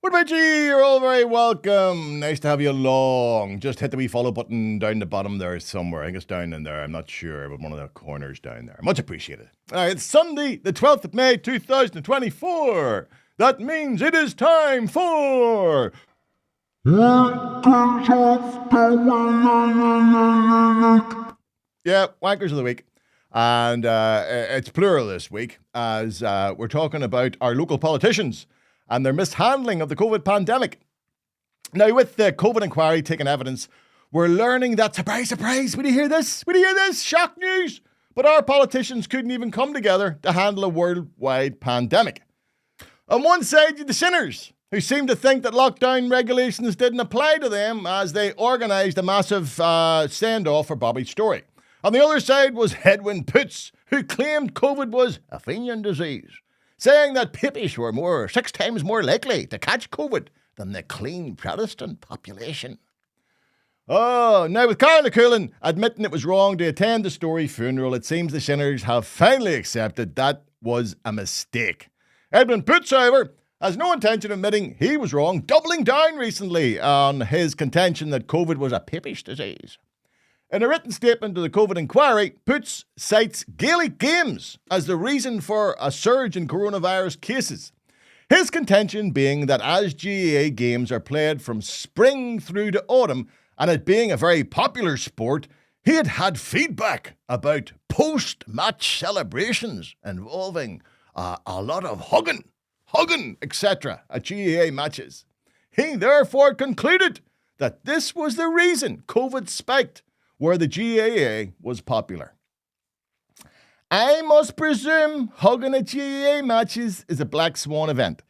What about you? You're all very welcome. Nice to have you along. Just hit the wee follow button down the bottom there somewhere. I think it's down in there. I'm not sure, but one of the corners down there. Much appreciated. All right, it's Sunday, the 12th of May, 2024. That means it is time for... Yeah, Wankers of the Week. And it's plural this week, as we're talking about our local politicians and their mishandling of the COVID pandemic. Now, with the COVID inquiry taking evidence, we're learning that, surprise, surprise, would you hear this? Would you hear this? Shock news! But our politicians couldn't even come together to handle a worldwide pandemic. On one side, you had the sinners, who seemed to think that lockdown regulations didn't apply to them as they organised a massive send-off for Bobby Story. On the other side was Edwin Poots, who claimed COVID was a Fenian disease, saying that pippies were 6 times more likely to catch COVID than the clean Protestant population. Oh, now with Carla Coolin admitting it was wrong to attend the Story funeral, it seems the sinners have finally accepted that was a mistake. Edwin Poots, however, has no intention of admitting he was wrong, doubling down recently on his contention that COVID was a pippish disease. In a written statement to the COVID inquiry, Poots cites Gaelic games as the reason for a surge in coronavirus cases. His contention being that as GAA games are played from spring through to autumn, and it being a very popular sport, he had had feedback about post-match celebrations involving a lot of hugging, etc. at GAA matches. He therefore concluded that this was the reason COVID spiked where the GAA was popular. I must presume hugging at GAA matches is a black swan event,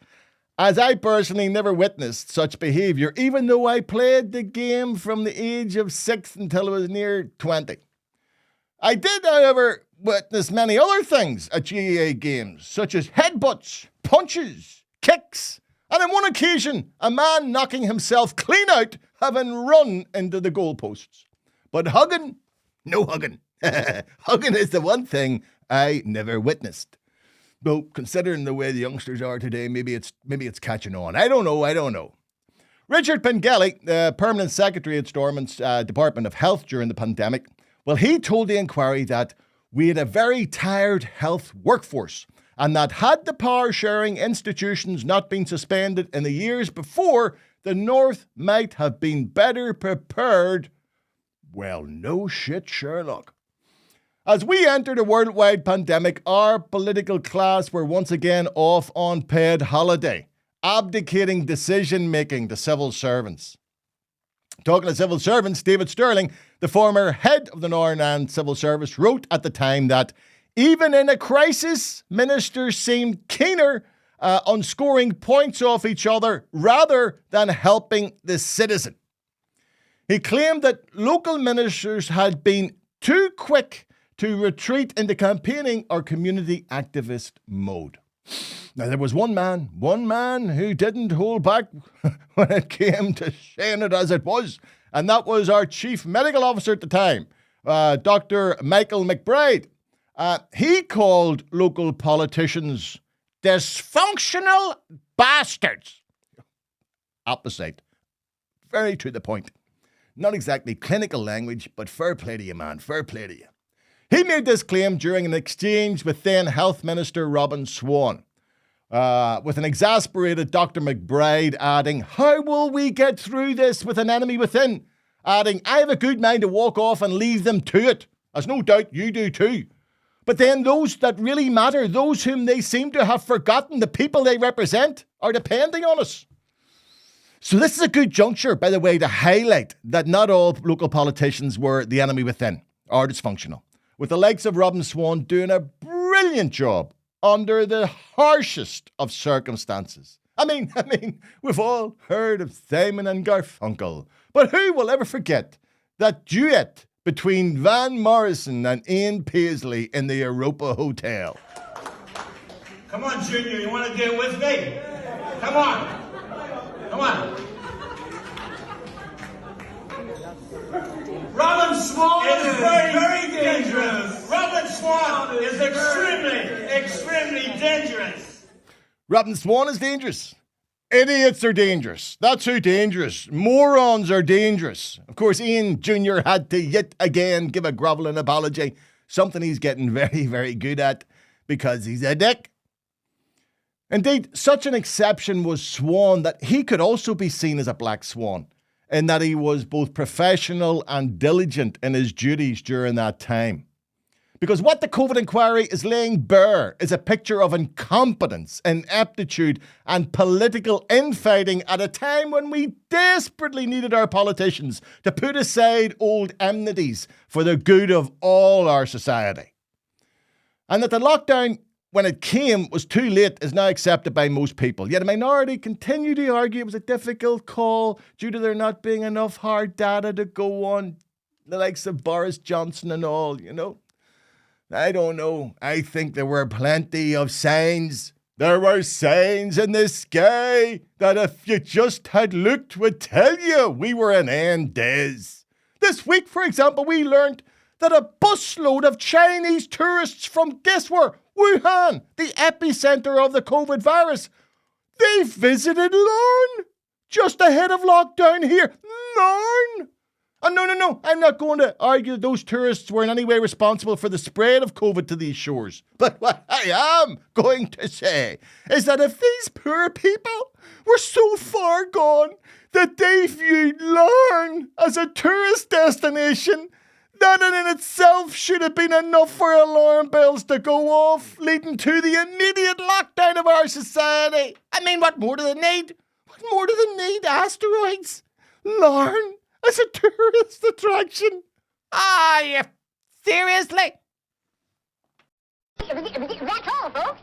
as I personally never witnessed such behaviour, even though I played the game from the age of 6 until I was near 20. I did, however, witness many other things at GAA games, such as headbutts, punches, kicks, and on one occasion, a man knocking himself clean out, having run into the goalposts. But hugging? No hugging. Hugging is the one thing I never witnessed. Though, considering the way the youngsters are today, maybe it's catching on. I don't know. Richard Pengelly, the permanent secretary at Stormont's Department of Health during the pandemic, well, he told the inquiry that we had a very tired health workforce, and that had the power-sharing institutions not been suspended in the years before, the North might have been better prepared. Well, no shit, Sherlock. As we entered a worldwide pandemic, our political class were once again off on paid holiday, abdicating decision-making to civil servants. Talking to civil servants, David Sterling, the former head of the Northern Ireland Civil Service, wrote at the time that even in a crisis, ministers seemed keener on scoring points off each other rather than helping the citizen. He claimed that local ministers had been too quick to retreat into campaigning or community activist mode. Now, there was one man who didn't hold back when it came to saying it as it was, and that was our chief medical officer at the time, Dr. Michael McBride. He called local politicians dysfunctional bastards. Opposite. Very to the point. Not exactly clinical language, but fair play to you, man. Fair play to you. He made this claim during an exchange with then Health Minister Robin Swan, with an exasperated Dr. McBride adding, "How will we get through this with an enemy within?" Adding, "I have a good mind to walk off and leave them to it, as no doubt you do too. But then those that really matter, those whom they seem to have forgotten, the people they represent, are depending on us." So this is a good juncture, by the way, to highlight that not all local politicians were the enemy within, or dysfunctional, with the likes of Robin Swan doing a brilliant job under the harshest of circumstances. I mean, we've all heard of Simon and Garfunkel, but who will ever forget that duet between Van Morrison and Ian Paisley in the Europa Hotel? Come on, Junior, you want to get with me? Come on. Robin Swan is very dangerous. Robin Swan is extremely dangerous. Robin Swan is dangerous. Idiots are dangerous. That's who dangerous. Morons are dangerous. Of course, Ian Jr. had to yet again give a grovelling apology, something he's getting very, very good at because he's a dick. Indeed, such an exception was Swan that he could also be seen as a black swan, in that he was both professional and diligent in his duties during that time. Because what the COVID inquiry is laying bare is a picture of incompetence, ineptitude, and political infighting at a time when we desperately needed our politicians to put aside old enmities for the good of all our society. And that the lockdown, when it came, was too late is now accepted by most people. Yet a minority continue to argue it was a difficult call due to there not being enough hard data to go on, the likes of Boris Johnson and all, you know. I don't know. I think there were plenty of signs. There were signs in the sky that if you just had looked would tell you we were in end days. This week, for example, we learned that a busload of Chinese tourists from, guess where? Wuhan, the epicenter of the COVID virus. They visited Larne just ahead of lockdown here. Larne! And no, I'm not going to argue that those tourists were in any way responsible for the spread of COVID to these shores. But what I am going to say is that if these poor people were so far gone that they viewed Larne as a tourist destination, that in itself should have been enough for alarm bells to go off, leading to the immediate lockdown of our society. I mean, what more do they need? What more do they need? Asteroids? Larne as a tourist attraction? Yeah. Seriously? That's all, folks.